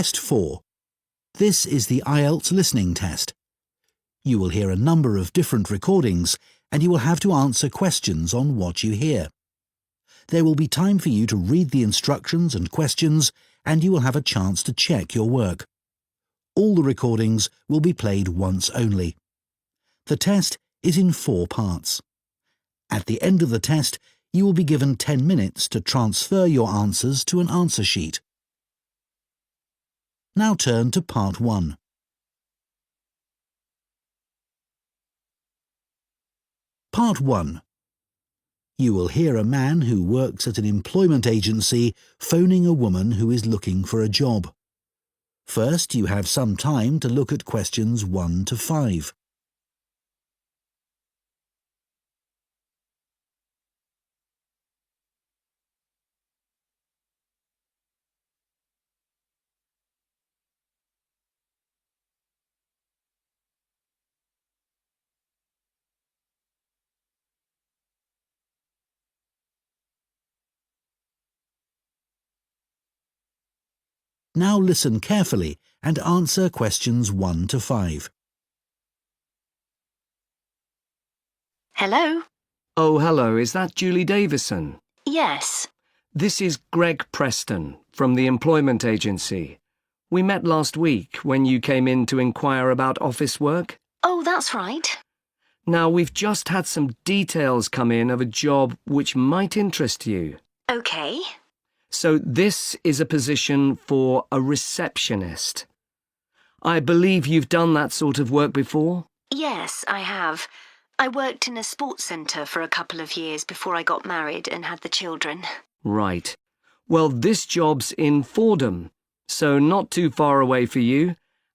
Test 4. This is the IELTS listening test. You will hear a number of different recordings and you will have to answer questions on what you hear. There will be time for you to read the instructions and questions and you will have a chance to check your work. All the recordings will be played once only. The test is in 4 parts. At the end of the test, you will be given 10 minutes to transfer your answers to an answer sheet. Now turn to Part 1. Part 1. You will hear a man who works at an employment agency phoning a woman who is looking for a job. First, you have some time to look at questions 1 to 5. Now listen carefully and answer questions 1 to 5. Hello? Oh, hello. Is that Julie Davison? Yes. This is Greg Preston from the employment agency. We met last week when you came in to inquire about office work. Oh, that's right. Now, we've just had some details come in of a job which might interest you. OK. So this is a position for a receptionist. I believe you've done that sort of work before? Yes, I have. I worked in a sports centre for a couple of years before I got married and had the children. Right. Well, this job's in Fordham, so not too far away for you,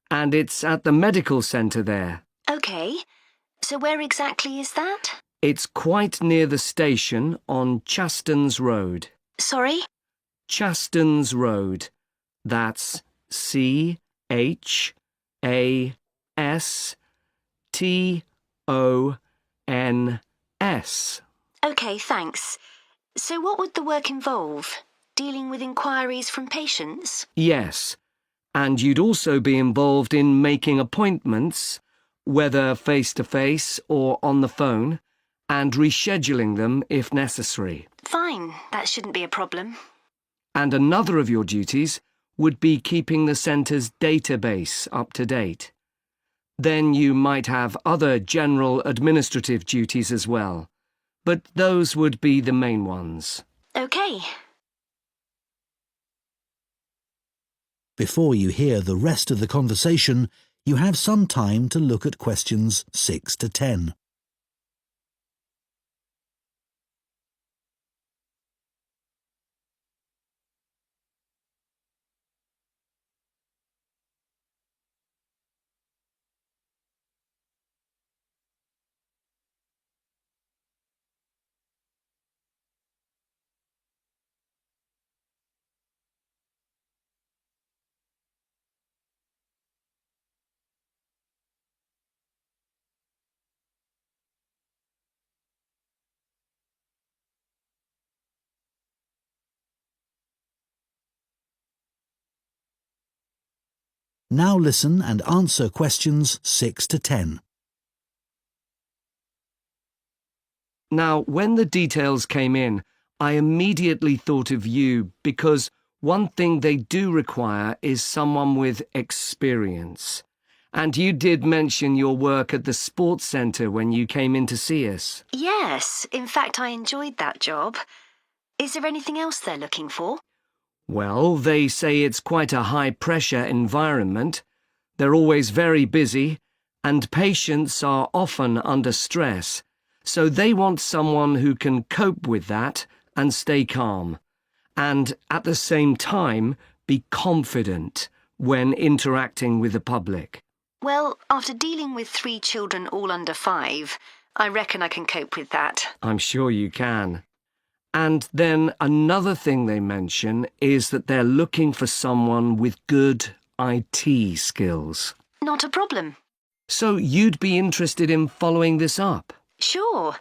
and it's at the medical centre there. OK. So where exactly is that? It's quite near the station on Chastens Road. Sorry? Chastens Road. That's Chastons. OK, thanks. So what would the work involve? Dealing with inquiries from patients? Yes, and you'd also be involved in making appointments, whether face-to-face or on the phone, and rescheduling them if necessary. Fine, that shouldn't be a problem. And another of your duties would be keeping the centre's database up to date. Then you might have other general administrative duties as well, but those would be the main ones. OK. Before you hear the rest of the conversation, you have some time to look at questions 6 to 10. Now listen and answer questions 6 to 10. Now, when the details came in, I immediately thought of you because one thing they do require is someone with experience. And you did mention your work at the sports centre when you came in to see us. Yes, in fact, I enjoyed that job. Is there anything else they're looking for? Well, they say it's quite a high-pressure environment. They're always very busy, and patients are often under stress. So they want someone who can cope with that and stay calm, and at the same time be confident when interacting with the public. Well, after dealing with 3 children all under 5, I reckon I can cope with that. I'm sure you can. And then another thing they mention is that they're looking for someone with good IT skills. Not a problem. So you'd be interested in following this up? Sure.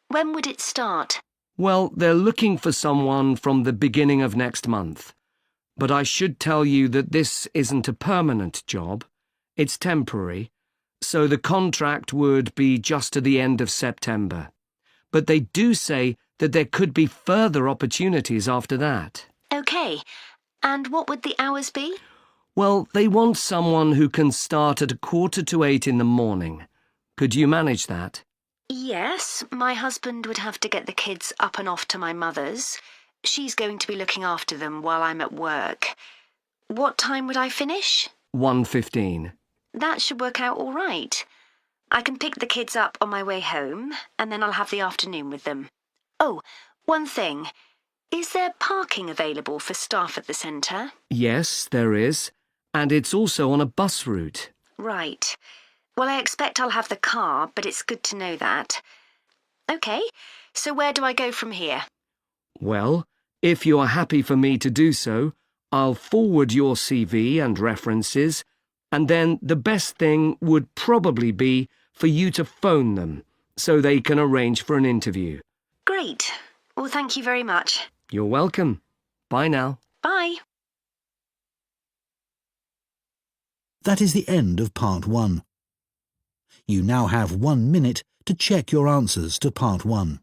When would it start? Well, they're looking for someone from the beginning of next month. but I should tell you that this isn't a permanent job. It's temporary, so the contract would be just to the end of September. But they do say that there could be further opportunities after that. OK. And what would the hours be? Well, they want someone who can start at 7:45 in the morning. Could you manage that? Yes, my husband would have to get the kids up and off to my mother's. She's going to be looking after them while I'm at work. What time would I finish? 1:15. That should work out all right. I can pick the kids up on my way home, and then I'll have the afternoon with them. Oh, one thing. Is there parking available for staff at the centre? Yes, there is. And it's also on a bus route. Right. Well, I expect I'll have the car, but it's good to know that. OK, so where do I go from here? Well, if you are happy for me to do so, I'll forward your CV and references, and then the best thing would probably be for you to phone them so they can arrange for an interview. Great. Well, thank you very much. You're welcome. Bye now. Bye. That is the end of Part 1. You now have 1 minute to check your answers to Part 1.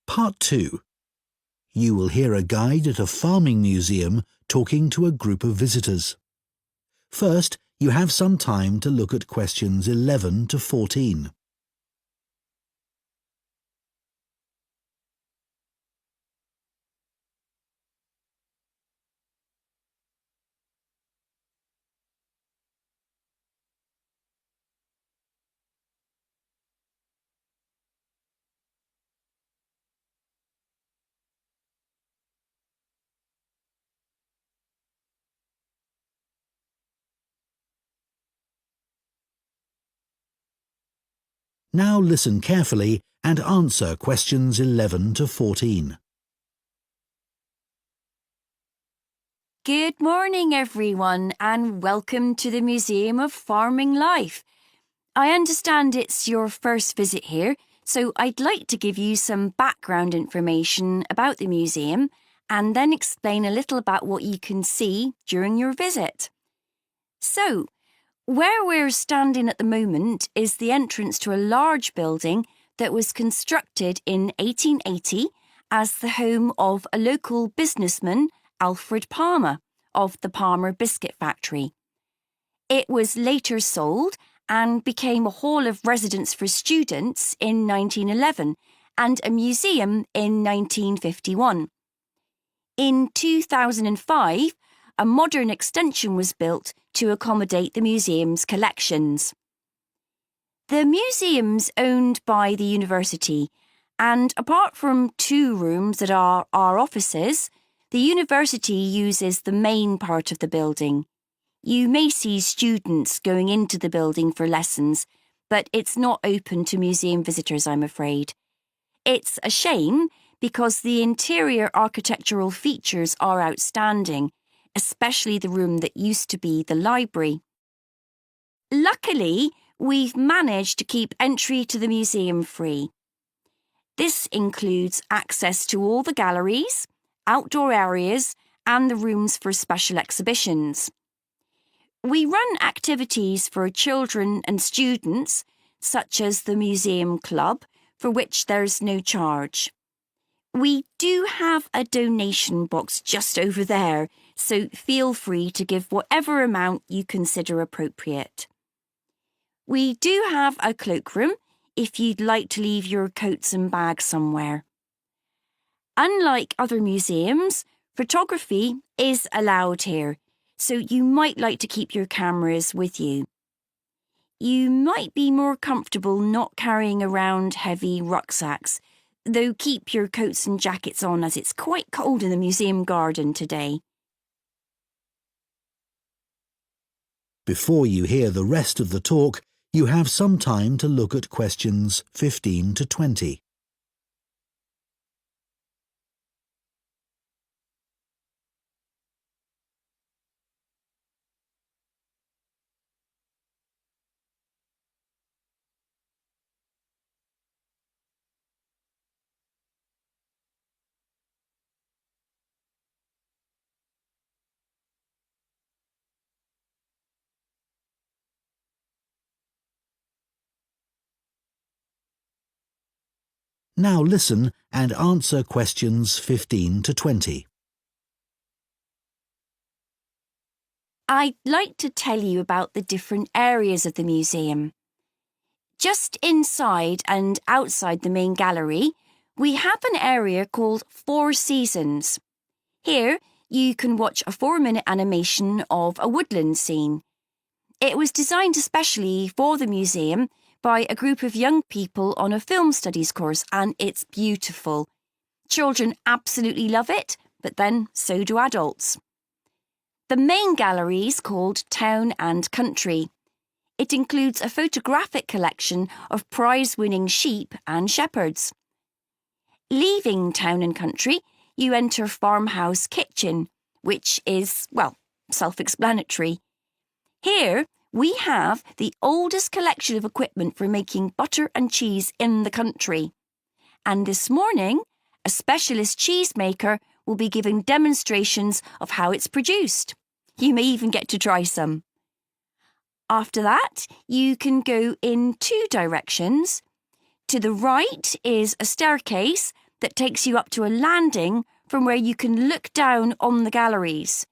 Part 2. You will hear a guide at a farming museum talking to a group of visitors. First, you have some time to look at questions 11 to 14. Now listen carefully and answer questions 11 to 14. Good morning, everyone, and welcome to the Museum of Farming Life. I understand it's your first visit here, so I'd like to give you some background information about the museum and then explain a little about what you can see during your visit. So, where we're standing at the moment is the entrance to a large building that was constructed in 1880 as the home of a local businessman, Alfred Palmer, of the Palmer Biscuit Factory. It was later sold and became a hall of residence for students in 1911 and a museum in 1951. In 2005, a modern extension was built to accommodate the museum's collections. The museum's owned by the university, and apart from 2 rooms that are our offices, the university uses the main part of the building. You may see students going into the building for lessons, but it's not open to museum visitors, I'm afraid. It's a shame because the interior architectural features are outstanding, especially the room that used to be the library. Luckily, we've managed to keep entry to the museum free. This includes access to all the galleries, outdoor areas, and the rooms for special exhibitions. We run activities for children and students, such as the Museum Club, for which there's no charge. We do have a donation box just over there, so feel free to give whatever amount you consider appropriate. We do have a cloakroom if you'd like to leave your coats and bags somewhere. Unlike other museums, photography is allowed here, so you might like to keep your cameras with you. You might be more comfortable not carrying around heavy rucksacks, though keep your coats and jackets on as it's quite cold in the museum garden today. Before you hear the rest of the talk, you have some time to look at questions 15 to 20. Now listen and answer questions 15 to 20. I'd like to tell you about the different areas of the museum. Just inside and outside the main gallery, we have an area called Four Seasons. Here, you can watch a 4-minute animation of a woodland scene. It was designed especially for the museum by a group of young people on a film studies course, and it's beautiful. Children absolutely love it, but then so do adults. The main gallery is called Town and Country. It includes a photographic collection of prize-winning sheep and shepherds. Leaving Town and Country, you enter Farmhouse Kitchen, which is, well, self-explanatory. Here, we have the oldest collection of equipment for making butter and cheese in the country. And this morning, a specialist cheesemaker will be giving demonstrations of how it's produced. You may even get to try some. After that, you can go in 2 directions. To the right is a staircase that takes you up to a landing from where you can look down on the galleries.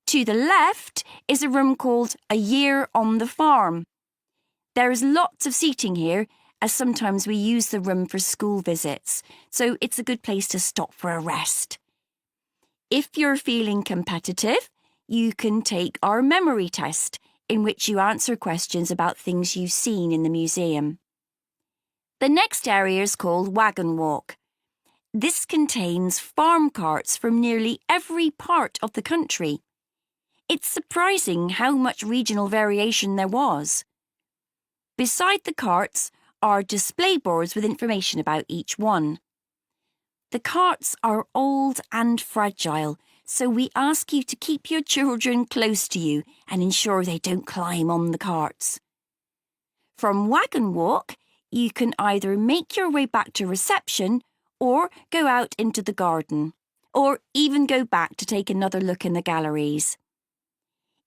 To the left is a room called A Year on the Farm. There is lots of seating here, as sometimes we use the room for school visits, so it's a good place to stop for a rest. If you're feeling competitive, you can take our memory test, in which you answer questions about things you've seen in the museum. The next area is called Wagon Walk. This contains farm carts from nearly every part of the country. It's surprising how much regional variation there was. Beside the carts are display boards with information about each one. The carts are old and fragile, so we ask you to keep your children close to you and ensure they don't climb on the carts. From Wagon Walk, you can either make your way back to reception or go out into the garden, or even go back to take another look in the galleries.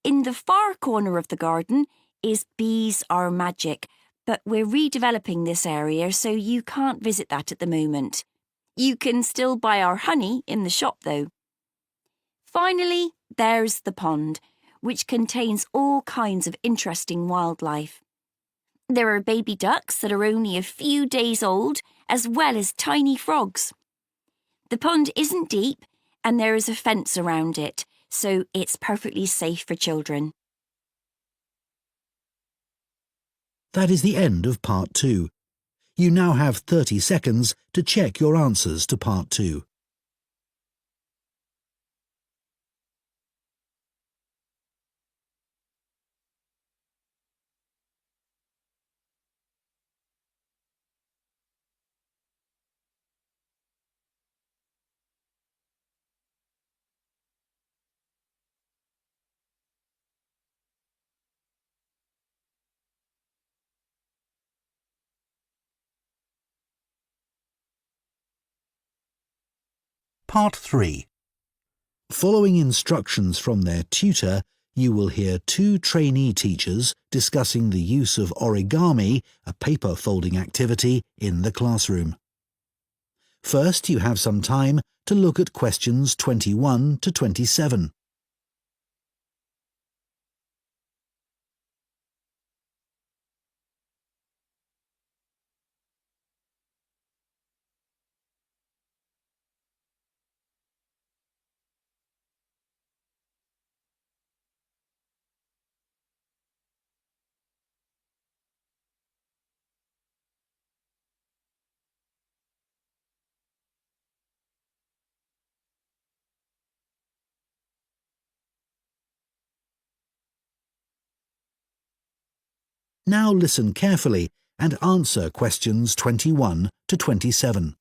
In the far corner of the garden is Bees Are Magic, but we're redeveloping this area, so you can't visit that at the moment. You can still buy our honey in the shop, though. Finally, there's the pond, which contains all kinds of interesting wildlife. There are baby ducks that are only a few days old, as well as tiny frogs. The pond isn't deep, and there is a fence around it, so it's perfectly safe for children. That is the end of Part 2. You now have 30 seconds to check your answers to Part 2. Part 3. Following instructions from their tutor, you will hear 2 trainee teachers discussing the use of origami, a paper folding activity, in the classroom. First, you have some time to look at questions 21 to 27. Now listen carefully and answer questions 21 to 27.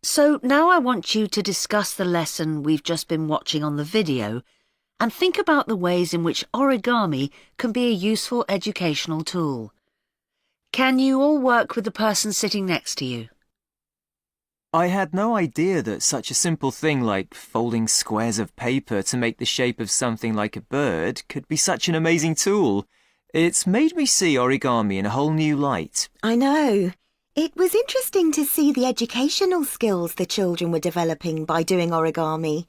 So now I want you to discuss the lesson we've just been watching on the video and think about the ways in which origami can be a useful educational tool. Can you all work with the person sitting next to you? I had no idea that such a simple thing like folding squares of paper to make the shape of something like a bird could be such an amazing tool. It's made me see origami in a whole new light. I know. It was interesting to see the educational skills the children were developing by doing origami.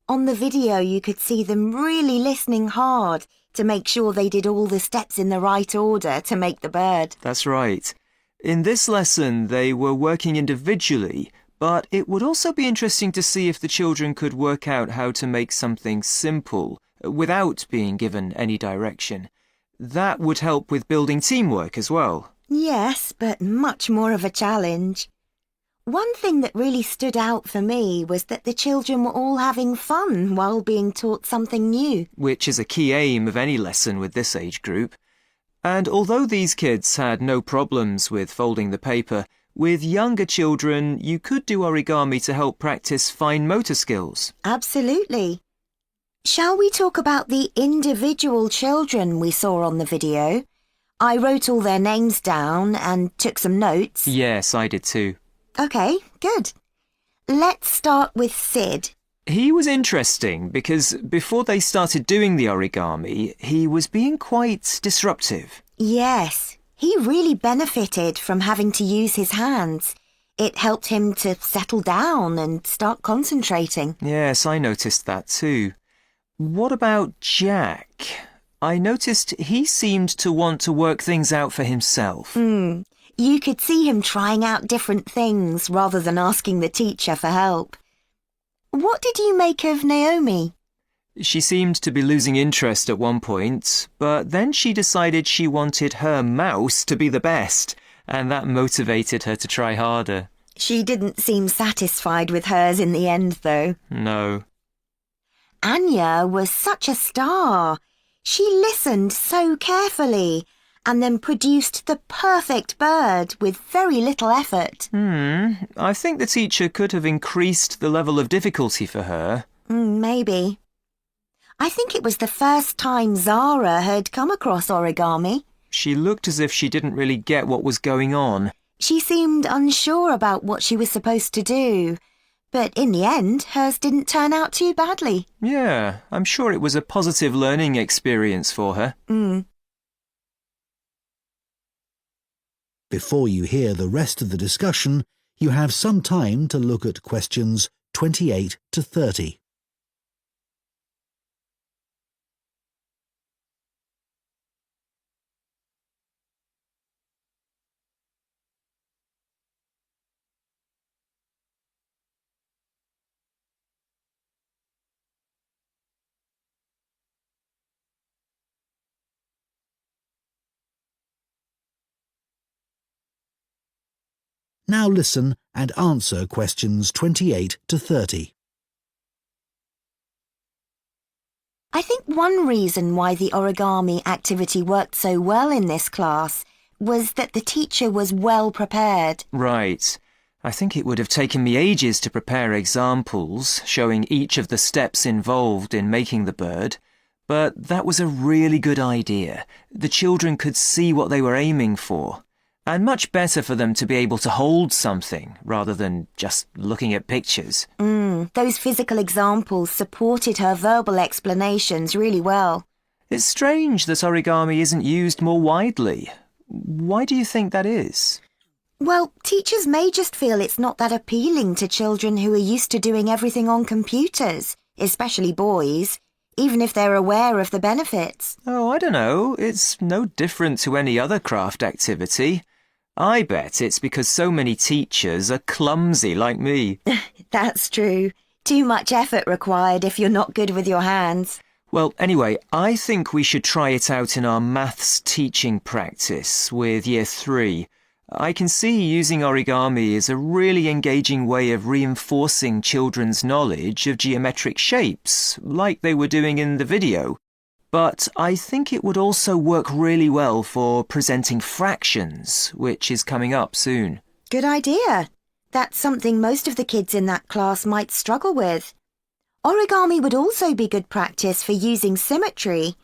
On the video, you could see them really listening hard to make sure they did all the steps in the right order to make the bird. That's right. In this lesson, they were working individually, but it would also be interesting to see if the children could work out how to make something simple without being given any direction. That would help with building teamwork as well. Yes, but much more of a challenge. One thing that really stood out for me was that the children were all having fun while being taught something new. Which is a key aim of any lesson with this age group. And although these kids had no problems with folding the paper, with younger children you could do origami to help practice fine motor skills. Absolutely. Shall we talk about the individual children we saw on the video? I wrote all their names down and took some notes. Yes, I did too. OK, good. Let's start with Sid. He was interesting because before they started doing the origami, he was being quite disruptive. Yes, he really benefited from having to use his hands. It helped him to settle down and start concentrating. Yes, I noticed that too. What about Jack? I noticed he seemed to want to work things out for himself. You could see him trying out different things rather than asking the teacher for help. What did you make of Naomi? She seemed to be losing interest at one point, but then she decided she wanted her mouse to be the best, and that motivated her to try harder. She didn't seem satisfied with hers in the end, though. No. Anya was such a star. She listened so carefully and then produced the perfect bird with very little effort. I think the teacher could have increased the level of difficulty for her. Maybe. I think it was the first time Zara had come across origami. She looked as if she didn't really get what was going on. She seemed unsure about what she was supposed to do. But in the end, hers didn't turn out too badly. Yeah, I'm sure it was a positive learning experience for her. Before you hear the rest of the discussion, you have some time to look at questions 28 to 30. Now listen and answer questions 28 to 30. I think one reason why the origami activity worked so well in this class was that the teacher was well prepared. Right. I think it would have taken me ages to prepare examples showing each of the steps involved in making the bird, but that was a really good idea. The children could see what they were aiming for. And much better for them to be able to hold something rather than just looking at pictures. Those physical examples supported her verbal explanations really well. It's strange that origami isn't used more widely. Why do you think that is? Well, teachers may just feel it's not that appealing to children who are used to doing everything on computers, especially boys, even if they're aware of the benefits. Oh, I don't know. It's no different to any other craft activity. I bet it's because so many teachers are clumsy like me. That's true. Too much effort required if you're not good with your hands. Well, anyway, I think we should try it out in our maths teaching practice with Year 3. I can see using origami is a really engaging way of reinforcing children's knowledge of geometric shapes, like they were doing in the video. but I think it would also work really well for presenting fractions, which is coming up soon. Good idea. That's something most of the kids in that class might struggle with. Origami would also be good practice for using symmetry,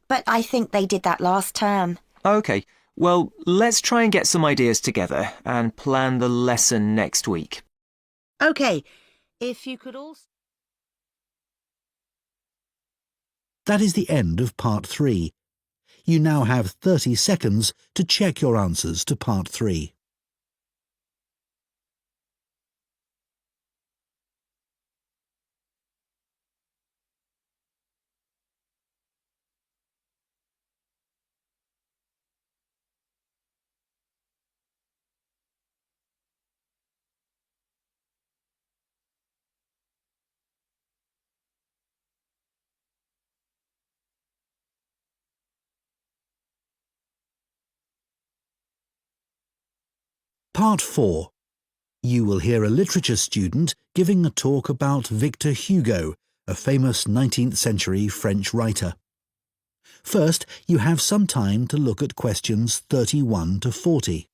but I think they did that last term. OK, well, let's try and get some ideas together and plan the lesson next week. OK, if you could also... That is the end of Part 3. You now have 30 seconds to check your answers to Part 3. Part 4. You will hear a literature student giving a talk about Victor Hugo, a famous 19th century French writer. First, you have some time to look at questions 31 to 40.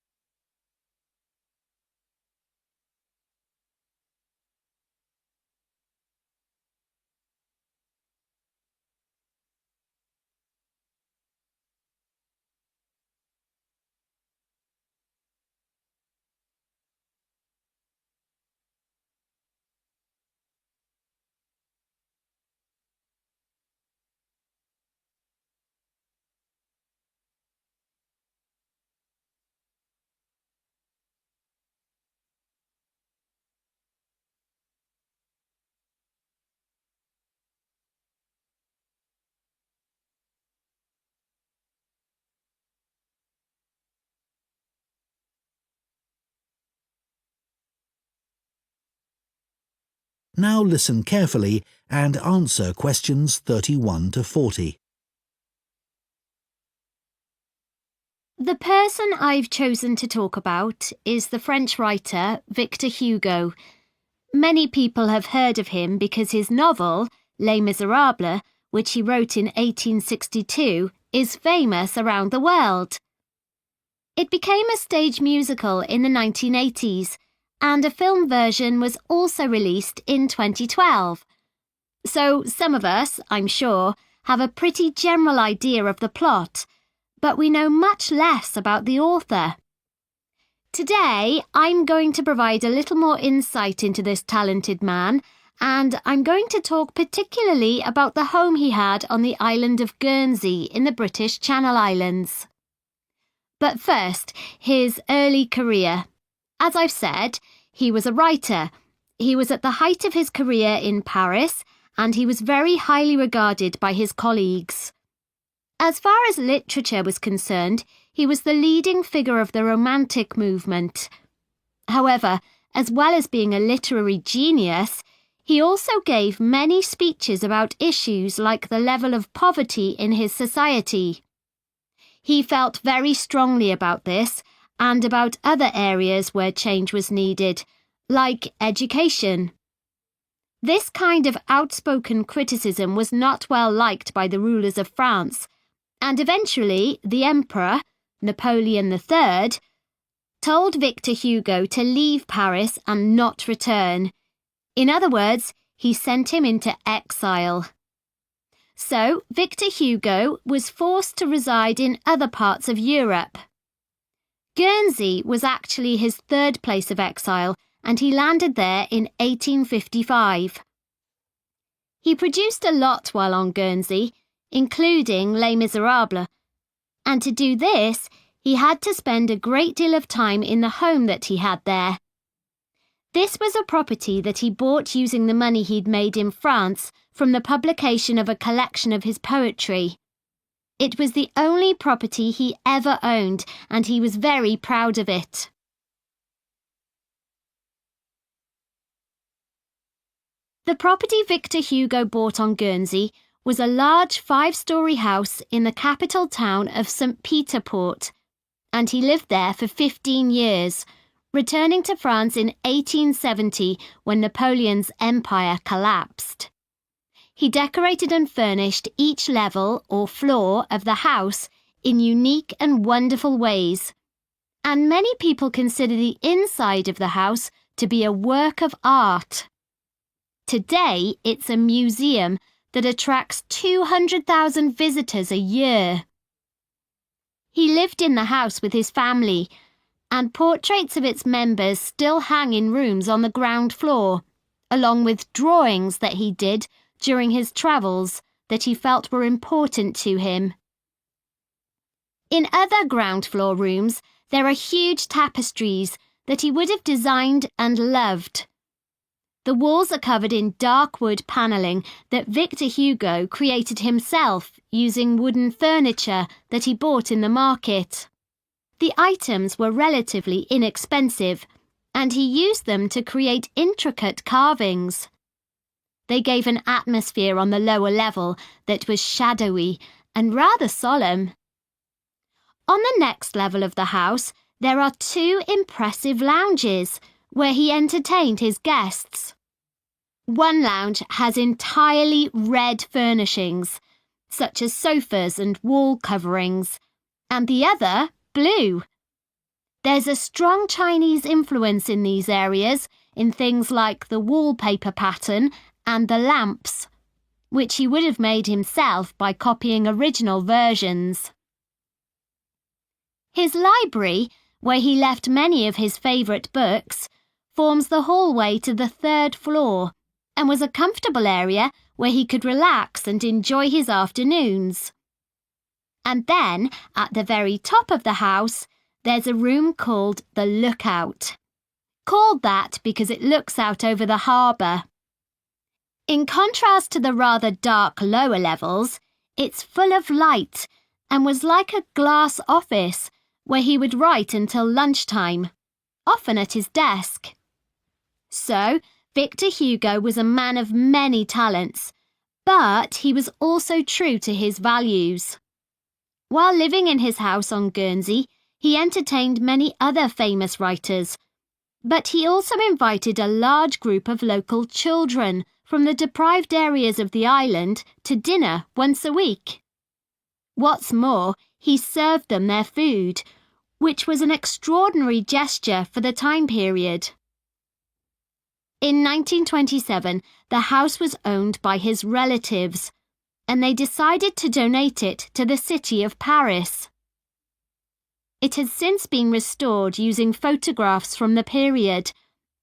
Now listen carefully and answer questions 31 to 40. The person I've chosen to talk about is the French writer Victor Hugo. Many people have heard of him because his novel, Les Miserables, which he wrote in 1862, is famous around the world. It became a stage musical in the 1980s, and a film version was also released in 2012. So some of us, I'm sure, have a pretty general idea of the plot, but we know much less about the author. Today, I'm going to provide a little more insight into this talented man, and I'm going to talk particularly about the home he had on the island of Guernsey in the British Channel Islands. But first, his early career. As I've said, he was a writer. He was at the height of his career in Paris, and he was very highly regarded by his colleagues. As far as literature was concerned, he was the leading figure of the Romantic movement. However, as well as being a literary genius, he also gave many speeches about issues like the level of poverty in his society. He felt very strongly about this and about other areas where change was needed, like education. This kind of outspoken criticism was not well liked by the rulers of France, and eventually the Emperor, Napoleon III, told Victor Hugo to leave Paris and not return. In other words, he sent him into exile. So Victor Hugo was forced to reside in other parts of Europe. Guernsey was actually his third place of exile, and he landed there in 1855. He produced a lot while on Guernsey, including Les Miserables, and to do this, he had to spend a great deal of time in the home that he had there. This was a property that he bought using the money he'd made in France from the publication of a collection of his poetry. It was the only property he ever owned, and he was very proud of it. The property Victor Hugo bought on Guernsey was a large 5-storey house in the capital town of St. Peter Port, and he lived there for 15 years, returning to France in 1870 when Napoleon's empire collapsed. he decorated and furnished each level or floor of the house in unique and wonderful ways. And many people consider the inside of the house to be a work of art. Today, it's a museum that attracts 200,000 visitors a year. He lived in the house with his family, and portraits of its members still hang in rooms on the ground floor, along with drawings that he did during his travels that he felt were important to him. In other ground floor rooms, there are huge tapestries that he would have designed and loved. The walls are covered in dark wood panelling that Victor Hugo created himself using wooden furniture that he bought in the market. The items were relatively inexpensive, and he used them to create intricate carvings. They gave an atmosphere on the lower level that was shadowy and rather solemn. On the next level of the house, there are 2 impressive lounges where he entertained his guests. One lounge has entirely red furnishings, such as sofas and wall coverings, and the other blue. There's a strong Chinese influence in these areas in things like the wallpaper pattern and the lamps, which he would have made himself by copying original versions. His library, where he left many of his favourite books, forms the hallway to the 3rd floor and was a comfortable area where he could relax and enjoy his afternoons. And then, at the very top of the house, there's a room called the Lookout. Called that because it looks out over the harbour. In contrast to the rather dark lower levels, it's full of light and was like a glass office where he would write until lunchtime, often at his desk. So, Victor Hugo was a man of many talents, but he was also true to his values. While living in his house on Guernsey, he entertained many other famous writers, but he also invited a large group of local children from the deprived areas of the island to dinner once a week. What's more, he served them their food, which was an extraordinary gesture for the time period. In 1927, the house was owned by his relatives, and they decided to donate it to the city of Paris. It has since been restored using photographs from the period,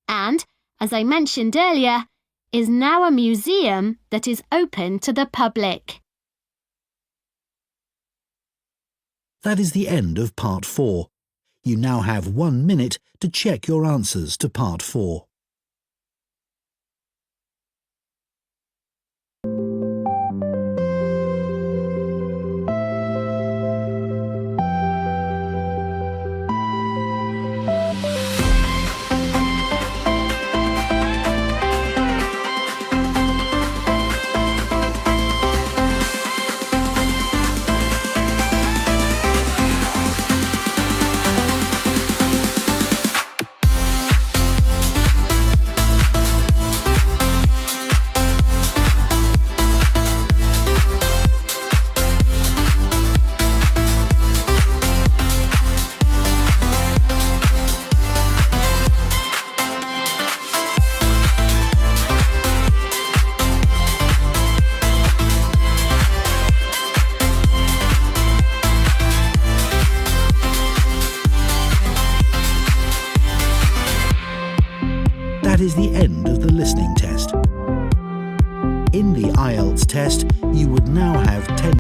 and, as I mentioned earlier, is now a museum that is open to the public. That is the end of Part 4. You now have 1 minute to check your answers to Part 4. That is the end of the listening test. In the IELTS test,